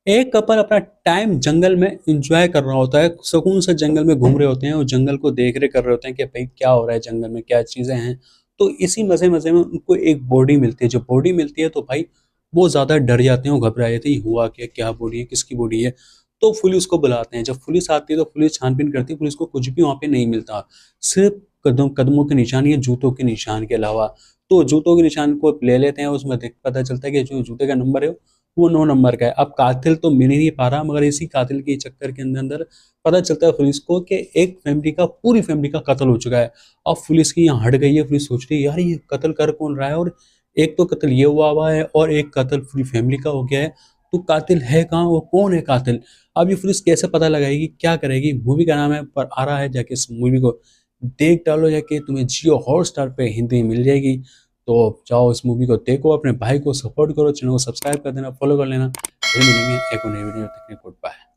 एक कपल अपना टाइम जंगल में एंजॉय कर रहा होता है, सुकून से जंगल में घूम रहे होते हैं और जंगल को देख रहे कर रहे होते हैं कि भाई क्या हो रहा है जंगल में, क्या चीज़ें हैं। तो इसी मज़े-मज़े में उनको एक बॉडी मिलती है, जब बॉडी मिलती है तो भाई वो ज़्यादा डर जाते हैं, वो घबरा जाते हैं, हुआ क्या? क्या बॉडी है? किसकी बॉडी है? तो पुलिस को बुलाते हैं, जब पुलिस आती है तो पुलिस छानबीन करती है, पुलिस को कुछ भी वहाँ पे नहीं मिलता, सिर्फ़ कदमों के निशान या जूतों के निशान के अलावा। तो जूतों के निशान को ले लेते हैं, उसमें देख पता चलता है कि जो जूते का नंबर है वो 9 नंबर का है। अब कातिल तो मिल ही नहीं पा रहा, मगर इसी कातिल के चक्कर के अंदर पता चलता है पुलिस को कि एक फैमिली का, पूरी फैमिली का कत्ल हो चुका है। अब पुलिस की यहाँ हट गई है, पुलिस सोच रही है यार ये कत्ल कर कौन रहा है, और एक तो कत्ल ये हुआ है और एक कत्ल पूरी फैमिली का हो गया है। तो कातिल है कहाँ, वो कौन है कातिल? अब ये पुलिस कैसे पता लगाएगी, क्या करेगी? मूवी का नाम है पर आ रहा है, जाके इस मूवी को देख डालो, जाके तुम्हें जियो हॉटस्टार पे हिंदी में मिल जाएगी। तो जाओ इस मूवी को देखो, अपने भाई को सपोर्ट करो, चैनल को सब्सक्राइब कर देना, फॉलो कर लेना। फिर मिलेंगे एक और नई वीडियो, तक के गुड बाय।